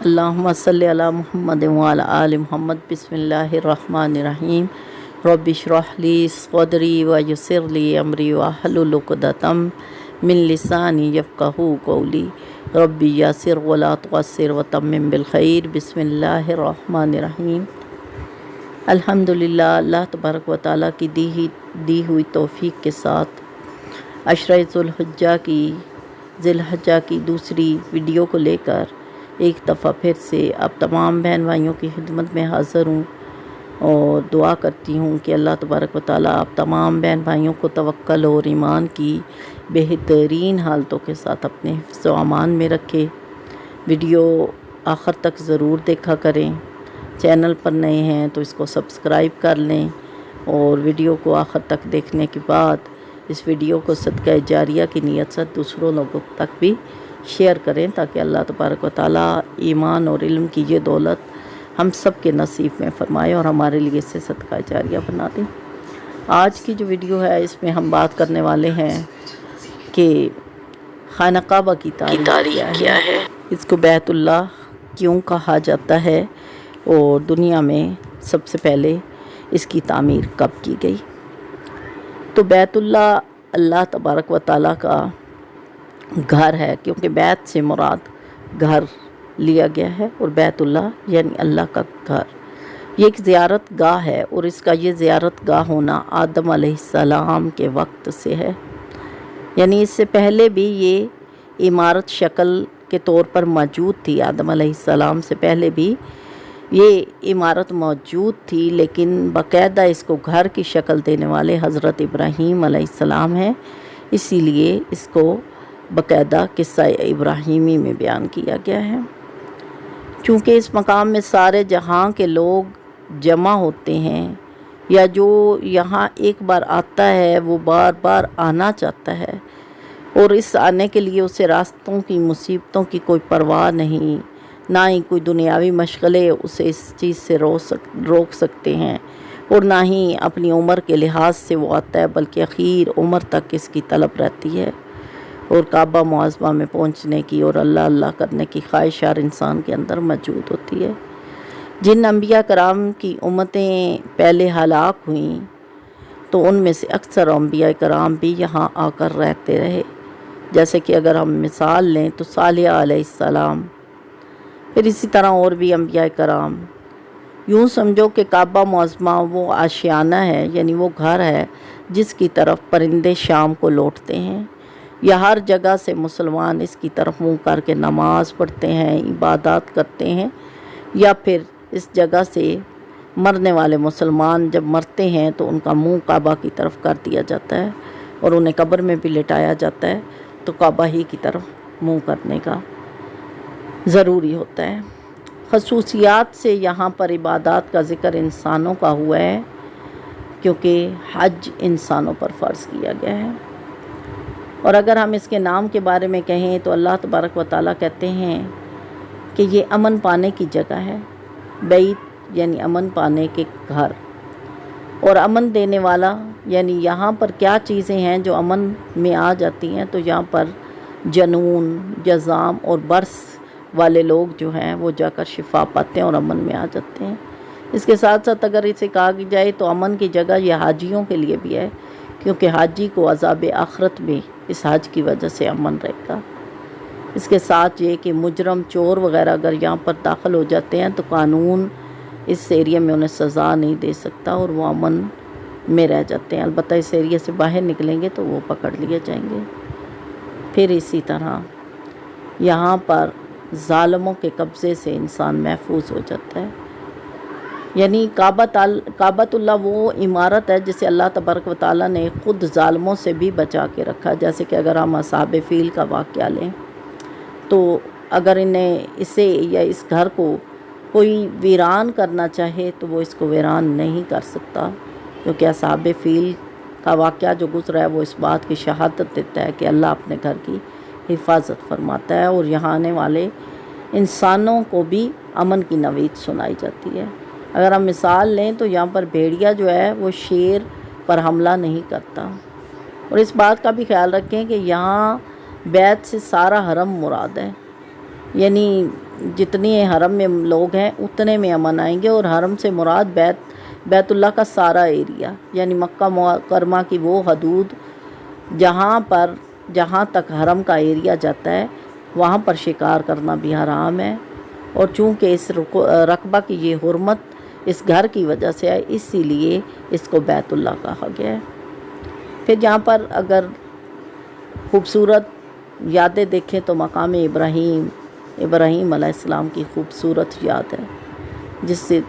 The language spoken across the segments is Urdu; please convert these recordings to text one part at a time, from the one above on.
اللہم صلی علی محمد وعلی آل محمد بسم اللہ الرحمن الرحیم رب اشرح لی صدری ویسر لی امری واحلل عقدۃ من لسانی یفقہوا قولی رب یسر ولا تعسر وتمم بالخیر بسم اللہ الرحمن الرحیم۔ الحمدللہ، اللہ تبارک و تعالیٰ کی دی ہوئی توفیق کے ساتھ عشرہ ذی الحجہ کی دوسری ویڈیو کو لے کر ایک دفعہ پھر سے اب تمام بہن بھائیوں کی خدمت میں حاضر ہوں اور دعا کرتی ہوں کہ اللہ تبارک و تعالیٰ آپ تمام بہن بھائیوں کو توکل اور ایمان کی بہترین حالتوں کے ساتھ اپنے حفظ و امان میں رکھے۔ ویڈیو آخر تک ضرور دیکھا کریں، چینل پر نئے ہیں تو اس کو سبسکرائب کر لیں اور ویڈیو کو آخر تک دیکھنے کے بعد اس ویڈیو کو صدقہ جاریہ کی نیت سے دوسروں لوگوں تک بھی شیئر کریں تاکہ اللہ تبارک و تعالیٰ ایمان اور علم کی یہ دولت ہم سب کے نصیب میں فرمائے اور ہمارے لیے اسے صدقہ جاریہ بنا دیں۔ آج کی جو ویڈیو ہے اس میں ہم بات کرنے والے ہیں کہ خانہ کعبہ کی تاریخ کیا ہے، اس کو بیت اللہ کیوں کہا جاتا ہے اور دنیا میں سب سے پہلے اس کی تعمیر کب کی گئی۔ تو بیت اللہ اللہ تبارک و تعالیٰ کا گھر ہے، کیونکہ بیت سے مراد گھر لیا گیا ہے اور بیت اللہ یعنی اللہ کا گھر، یہ ایک زیارت گاہ ہے اور اس کا یہ زیارت گاہ ہونا آدم علیہ السلام کے وقت سے ہے، یعنی اس سے پہلے بھی یہ عمارت شکل کے طور پر موجود تھی۔ آدم علیہ السلام سے پہلے بھی یہ عمارت موجود تھی، لیکن باقاعدہ اس کو گھر کی شکل دینے والے حضرت ابراہیم علیہ السلام ہیں، اسی لیے اس کو باقاعدہ قصہ ابراہیمی میں بیان کیا گیا ہے۔ چونکہ اس مقام میں سارے جہاں کے لوگ جمع ہوتے ہیں یا جو یہاں ایک بار آتا ہے وہ بار بار آنا چاہتا ہے اور اس آنے کے لیے اسے راستوں کی مصیبتوں کی کوئی پرواہ نہیں، نہ ہی کوئی دنیاوی مشغلے اسے اس چیز سے روک سکتے ہیں اور نہ ہی اپنی عمر کے لحاظ سے وہ آتا ہے، بلکہ اخیر عمر تک اس کی طلب رہتی ہے اور کعبہ معظمہ میں پہنچنے کی اور اللہ اللہ کرنے کی خواہش ہر انسان کے اندر موجود ہوتی ہے۔ جن انبیاء کرام کی امتیں پہلے ہلاک ہوئیں تو ان میں سے اکثر انبیاء کرام بھی یہاں آ کر رہتے رہے، جیسے کہ اگر ہم مثال لیں تو صالح علیہ السلام، پھر اسی طرح اور بھی انبیاء کرام۔ یوں سمجھو کہ کعبہ معظمہ وہ آشیانہ ہے، یعنی وہ گھر ہے جس کی طرف پرندے شام کو لوٹتے ہیں، یا ہر جگہ سے مسلمان اس کی طرف منہ کر کے نماز پڑھتے ہیں، عبادات کرتے ہیں، یا پھر اس جگہ سے مرنے والے مسلمان جب مرتے ہیں تو ان کا منہ کعبہ کی طرف کر دیا جاتا ہے اور انہیں قبر میں بھی لٹایا جاتا ہے تو کعبہ ہی کی طرف منہ کرنے کا ضروری ہوتا ہے۔ خصوصیات سے یہاں پر عبادات کا ذکر انسانوں کا ہوا ہے، کیونکہ حج انسانوں پر فرض کیا گیا ہے۔ اور اگر ہم اس کے نام کے بارے میں کہیں تو اللہ تبارک و تعالیٰ کہتے ہیں کہ یہ امن پانے کی جگہ ہے، بیت یعنی امن پانے کے گھر، اور امن دینے والا یعنی یہاں پر کیا چیزیں ہیں جو امن میں آ جاتی ہیں، تو یہاں پر جنون، جذام اور برس والے لوگ جو ہیں وہ جا کر شفا پاتے ہیں اور امن میں آ جاتے ہیں۔ اس کے ساتھ ساتھ اگر اسے کہا جائے تو امن کی جگہ یہ حاجیوں کے لیے بھی ہے، کیونکہ حاجی کو عذاب آخرت میں اس حج کی وجہ سے امن رہے گا۔ اس کے ساتھ یہ کہ مجرم، چور وغیرہ اگر یہاں پر داخل ہو جاتے ہیں تو قانون اس ایریا میں انہیں سزا نہیں دے سکتا اور وہ امن میں رہ جاتے ہیں، البتہ اس ایریا سے باہر نکلیں گے تو وہ پکڑ لیے جائیں گے۔ پھر اسی طرح یہاں پر ظالموں کے قبضے سے انسان محفوظ ہو جاتا ہے، یعنی کعبۃ اللہ وہ عمارت ہے جسے اللہ تبارک و تعالیٰ نے خود ظالموں سے بھی بچا کے رکھا، جیسے کہ اگر ہم اصحاب فیل کا واقعہ لیں تو اگر انہیں اسے یا اس گھر کو کوئی ویران کرنا چاہے تو وہ اس کو ویران نہیں کر سکتا، کیونکہ اصحاب فیل کا واقعہ جو گزرا ہے وہ اس بات کی شہادت دیتا ہے کہ اللہ اپنے گھر کی حفاظت فرماتا ہے اور یہاں آنے والے انسانوں کو بھی امن کی نوید سنائی جاتی ہے۔ اگر ہم مثال لیں تو یہاں پر بھیڑیا جو ہے وہ شیر پر حملہ نہیں کرتا، اور اس بات کا بھی خیال رکھیں کہ یہاں بیت سے سارا حرم مراد ہے، یعنی جتنی حرم میں لوگ ہیں اتنے میں امن آئیں گے، اور حرم سے مراد بیت اللہ کا سارا ایریا، یعنی مکہ مکرمہ کی وہ حدود جہاں تک حرم کا ایریا جاتا ہے وہاں پر شکار کرنا بھی حرام ہے۔ اور چونکہ اس رقبہ کی یہ حرمت اس گھر کی وجہ سے ہے، اسی لیے اس کو بیت اللہ کہا گیا ہے۔ پھر یہاں پر اگر خوبصورت یادیں دیکھیں تو مقام ابراہیم علیہ السلام کی خوبصورت یاد ہے، جس سے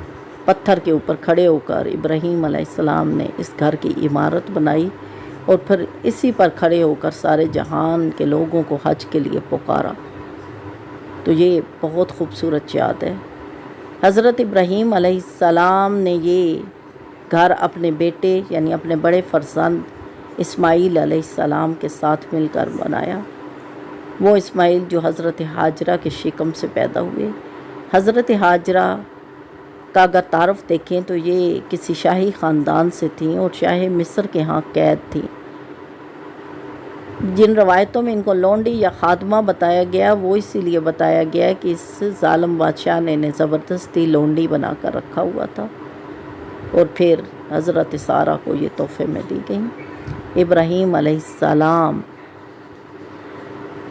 پتھر کے اوپر کھڑے ہو کر ابراہیم علیہ السلام نے اس گھر کی عمارت بنائی، اور پھر اسی پر کھڑے ہو کر سارے جہان کے لوگوں کو حج کے لیے پکارا۔ تو یہ بہت خوبصورت یاد ہے۔ حضرت ابراہیم علیہ السلام نے یہ گھر اپنے بیٹے یعنی اپنے بڑے فرزند اسماعیل علیہ السلام کے ساتھ مل کر بنایا۔ وہ اسماعیل جو حضرت ہاجرہ کے شکم سے پیدا ہوئے۔ حضرت ہاجرہ کا اگر تعارف دیکھیں تو یہ کسی شاہی خاندان سے تھیں اور شاہ مصر کے ہاں قید تھیں۔ جن روایتوں میں ان کو لونڈی یا خادمہ بتایا گیا وہ اسی لیے بتایا گیا کہ اس ظالم بادشاہ نے انہیں زبردستی لونڈی بنا کر رکھا ہوا تھا، اور پھر حضرت سارہ کو یہ تحفے میں دی گئیں۔ ابراہیم علیہ السلام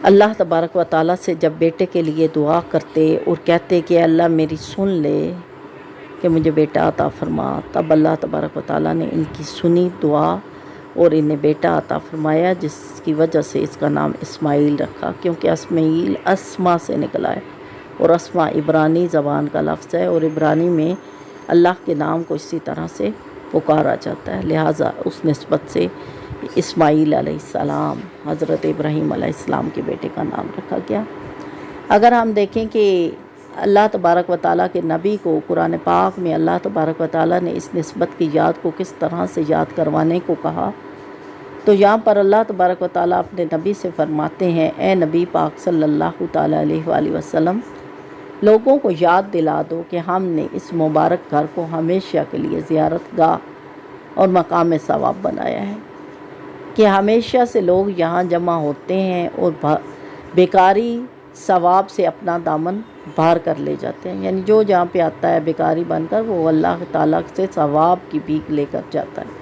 اللہ تبارک و تعالیٰ سے جب بیٹے کے لیے دعا کرتے اور کہتے کہ اللہ میری سن لے کہ مجھے بیٹا عطا فرما، تب اللہ تبارک و تعالیٰ نے ان کی سنی دعا اور انہیں بیٹا عطا فرمایا، جس کی وجہ سے اس کا نام اسماعیل رکھا، کیونکہ اسماعیل اسما سے نکلا ہے، اور اسما عبرانی زبان کا لفظ ہے، اور عبرانی میں اللہ کے نام کو اسی طرح سے پکارا جاتا ہے، لہٰذا اس نسبت سے اسماعیل علیہ السلام حضرت ابراہیم علیہ السلام کے بیٹے کا نام رکھا گیا۔ اگر ہم دیکھیں کہ اللہ تبارک و تعالیٰ کے نبی کو قرآن پاک میں اللہ تبارک و تعالیٰ نے اس نسبت کی یاد کو کس طرح سے یاد کروانے کو کہا، تو یہاں پر اللہ تبارک و تعالیٰ اپنے نبی سے فرماتے ہیں، اے نبی پاک صلی اللہ تعالیٰ علیہ وآلہ وسلم، لوگوں کو یاد دلا دو کہ ہم نے اس مبارک گھر کو ہمیشہ کے لیے زیارت گاہ اور مقام ثواب بنایا ہے، کہ ہمیشہ سے لوگ یہاں جمع ہوتے ہیں اور بیکاری ثواب سے اپنا دامن باہر کر لے جاتے ہیں، یعنی جو جہاں پہ آتا ہے بیکاری بن کر وہ اللہ تعالیٰ سے ثواب کی بھیک لے کر جاتا ہے،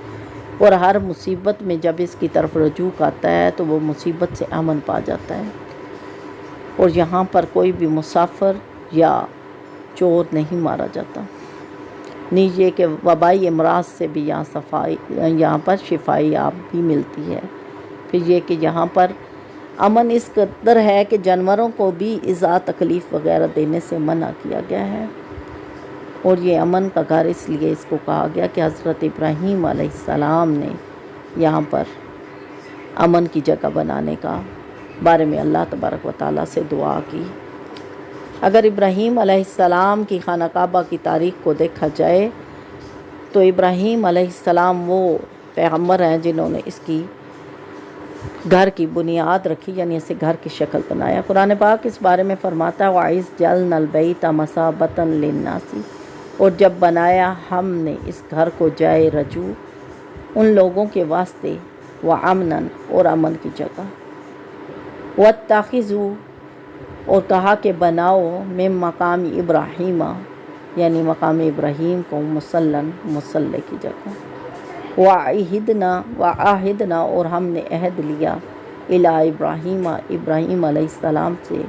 اور ہر مصیبت میں جب اس کی طرف رجوع آتا ہے تو وہ مصیبت سے امن پا جاتا ہے، اور یہاں پر کوئی بھی مسافر یا چور نہیں مارا جاتا، نہیں یہ کہ وبائی امراض سے بھی یہاں پر شفائی آپ بھی ملتی ہے۔ پھر یہ کہ یہاں پر امن اس قدر ہے کہ جانوروں کو بھی ایذا تکلیف وغیرہ دینے سے منع کیا گیا ہے، اور یہ امن کا گھر اس لیے اس کو کہا گیا کہ حضرت ابراہیم علیہ السلام نے یہاں پر امن کی جگہ بنانے کا بارے میں اللہ تبارک و تعالیٰ سے دعا کی۔ اگر ابراہیم علیہ السلام کی خانہ کعبہ کی تاریخ کو دیکھا جائے تو ابراہیم علیہ السلام وہ پیغمبر ہیں جنہوں نے اس کی گھر کی بنیاد رکھی، یعنی اسے گھر کی شکل بنایا۔ قرآن پاک اس بارے میں فرماتا ہے وَعِذْ جَعَلْنَا الْبَيْتَ مَثَابَةً لِلنَّاسِ، اور جب بنایا ہم نے اس گھر کو جائے رجوع ان لوگوں کے واسطے، وَأَمْنًا اور امن کی جگہ، وَاتَّخِذُوا اور کہا کہ بناؤ من مقام ابراہیم یعنی مقام ابراہیم کو مصلی کی جگہ، وعہدنا اور ہم نے عہد لیا الی ابراہیم علیہ السلام سے،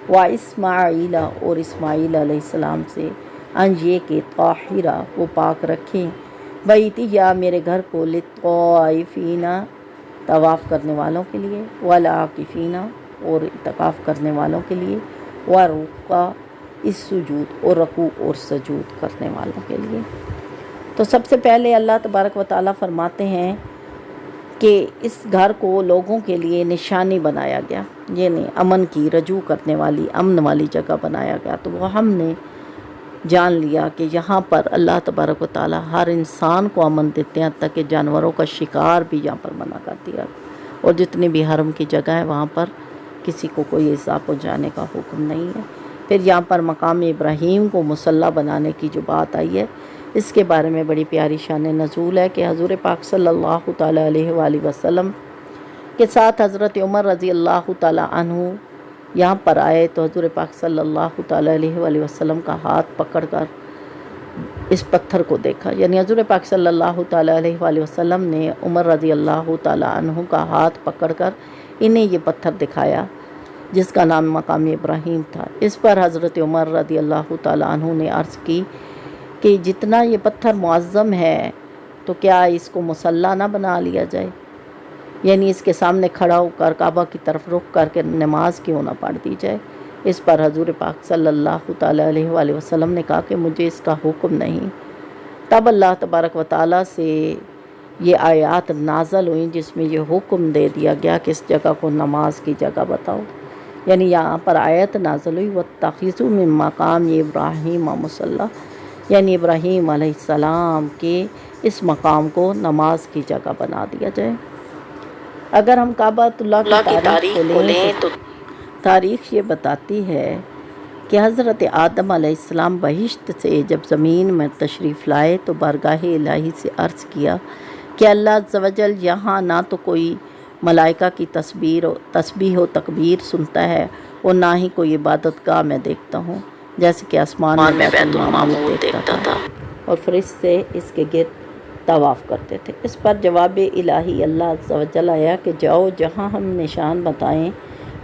واسماعیل اور اسماعیل علیہ السلام سے، ان یہ کہ طاہرہ وہ پاک رکھیں بیتی یا میرے گھر کو للطائفین طواف کرنے والوں کے لیے، والعاکفین اور اعتکاف کرنے والوں کے لیے، ورکع السجود اور رکوع اور سجود کرنے والوں کے لیے۔ تو سب سے پہلے اللہ تبارک و تعالیٰ فرماتے ہیں کہ اس گھر کو لوگوں کے لیے نشانی بنایا گیا، یعنی امن کی رجوع کرنے والی امن والی جگہ بنایا گیا۔ تو وہ ہم نے جان لیا کہ یہاں پر اللہ تبارک و تعالیٰ ہر انسان کو امن دیتے ہیں، تاکہ جانوروں کا شکار بھی یہاں پر منع کر دیا، اور جتنی بھی حرم کی جگہ ہے وہاں پر کسی کو کوئی ایذا پہنچانے کا حکم نہیں ہے۔ پھر یہاں پر مقام ابراہیم کو مصلی بنانے کی جو بات آئی ہے اس کے بارے میں بڑی پیاری شان نزول ہے کہ حضور پاک صلی اللہ تعالیٰ علیہ وآلہ وسلم کے ساتھ حضرت عمر رضی اللہ تعالیٰ عنہ یہاں پر آئے تو حضور پاک صلی اللہ تعالیٰ علیہ وآلہ وسلم کا ہاتھ پکڑ کر اس پتھر کو دیکھا، یعنی حضور پاک صلی اللہ تعالیٰ علیہ وآلہ وسلم نے عمر رضی اللہ تعالیٰ عنہ کا ہاتھ پکڑ کر انہیں یہ پتھر دکھایا جس کا نام مقام ابراہیم تھا۔ اس پر حضرت عمر رضی اللہ تعالیٰ عنہ نے عرض کی کہ جتنا یہ پتھر معظم ہے تو کیا اس کو مصلی نہ بنا لیا جائے، یعنی اس کے سامنے کھڑا ہو کر کعبہ کی طرف رخ کر کے نماز کیوں نہ پڑھ دی جائے۔ اس پر حضور پاک صلی اللہ تعالیٰ علیہ وآلہ وسلم نے کہا کہ مجھے اس کا حکم نہیں۔ تب اللہ تبارک و تعالیٰ سے یہ آیات نازل ہوئیں جس میں یہ حکم دے دیا گیا کہ اس جگہ کو نماز کی جگہ بتاؤ، یعنی یہاں پر آیت نازل ہوئی وَاتَّخِذُوا مِن مَّقَامِ ابراہیم مصلی، یعنی ابراہیم علیہ السلام کے اس مقام کو نماز کی جگہ بنا دیا جائے۔ اگر ہم کعبۃ اللہ کی تاریخ کھولیں تو تاریخ یہ بتاتی ہے کہ حضرت آدم علیہ السلام بہشت سے جب زمین میں تشریف لائے تو بارگاہ الہی سے عرض کیا کہ اللہ عز و جل یہاں نہ تو کوئی ملائکہ کی تسبیح و تکبیر سنتا ہے اور نہ ہی کوئی عبادت گاہ میں دیکھتا ہوں جیسے کہ آسمان میں بیت المعمور دیکھتا تھا، اور فرشتے اس کے گرد طواف کرتے تھے۔ اس پر جواب الہی اللہ عز و جل آیا کہ جاؤ جہاں ہم نشان بتائیں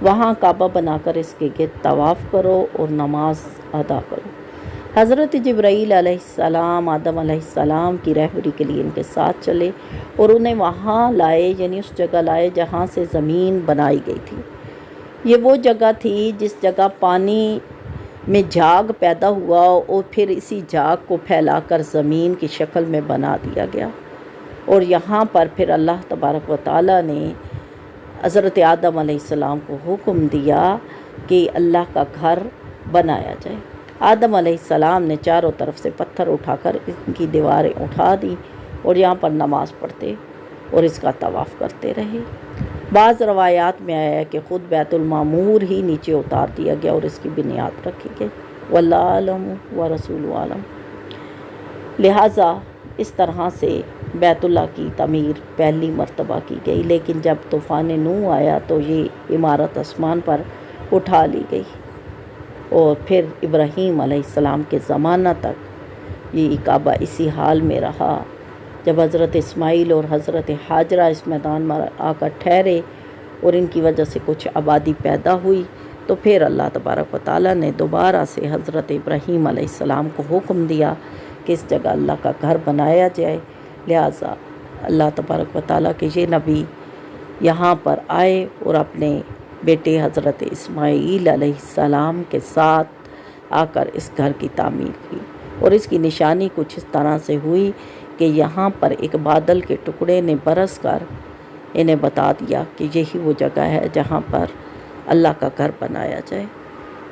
وہاں کعبہ بنا کر اس کے گرد طواف کرو اور نماز ادا کرو۔ حضرت جبرائیل علیہ السلام آدم علیہ السلام کی رہبری کے لیے ان کے ساتھ چلے اور انہیں وہاں لائے، یعنی اس جگہ لائے جہاں سے زمین بنائی گئی تھی۔ یہ وہ جگہ تھی جس جگہ پانی میں جھاگ پیدا ہوا اور پھر اسی جھاگ کو پھیلا کر زمین کی شکل میں بنا دیا گیا، اور یہاں پر پھر اللہ تبارک و تعالیٰ نے حضرت آدم علیہ السلام کو حکم دیا کہ اللہ کا گھر بنایا جائے۔ آدم علیہ السلام نے چاروں طرف سے پتھر اٹھا کر ان کی دیواریں اٹھا دی اور یہاں پر نماز پڑھتے اور اس کا طواف کرتے رہے۔ بعض روایات میں آیا ہے کہ خود بیت المعمور ہی نیچے اتار دیا گیا اور اس کی بنیاد رکھی گئی، واللہ اعلم ورسول اعلم۔ لہٰذا اس طرح سے بیت اللہ کی تعمیر پہلی مرتبہ کی گئی، لیکن جب طوفان نوح آیا تو یہ عمارت آسمان پر اٹھا لی گئی، اور پھر ابراہیم علیہ السلام کے زمانہ تک یہ کعبہ اسی حال میں رہا۔ جب حضرت اسماعیل اور حضرت ہاجرہ اس میدان میں آ کر ٹھہرے اور ان کی وجہ سے کچھ آبادی پیدا ہوئی تو پھر اللہ تبارک و تعالیٰ نے دوبارہ سے حضرت ابراہیم علیہ السلام کو حکم دیا کہ اس جگہ اللہ کا گھر بنایا جائے۔ لہٰذا اللہ تبارک و تعالیٰ کے یہ نبی یہاں پر آئے اور اپنے بیٹے حضرت اسماعیل علیہ السلام کے ساتھ آ کر اس گھر کی تعمیر کی، اور اس کی نشانی کچھ اس طرح سے ہوئی کہ یہاں پر ایک بادل کے ٹکڑے نے برس کر انہیں بتا دیا کہ یہی وہ جگہ ہے جہاں پر اللہ کا گھر بنایا جائے۔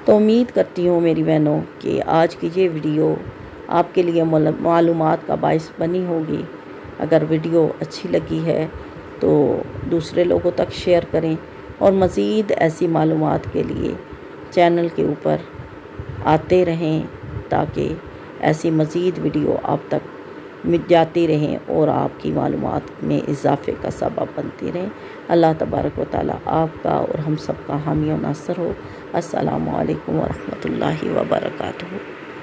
تو امید کرتی ہوں میری بہنوں کہ آج کی یہ ویڈیو آپ کے لیے معلومات کا باعث بنی ہوگی۔ اگر ویڈیو اچھی لگی ہے تو دوسرے لوگوں تک شیئر کریں، اور مزید ایسی معلومات کے لیے چینل کے اوپر آتے رہیں تاکہ ایسی مزید ویڈیو آپ تک جاتی رہیں اور آپ کی معلومات میں اضافے کا سبب بنتی رہیں۔ اللہ تبارک و تعالیٰ آپ کا اور ہم سب کا حامی و ناصر ہو۔ السلام علیکم ورحمۃ اللہ وبرکاتہ۔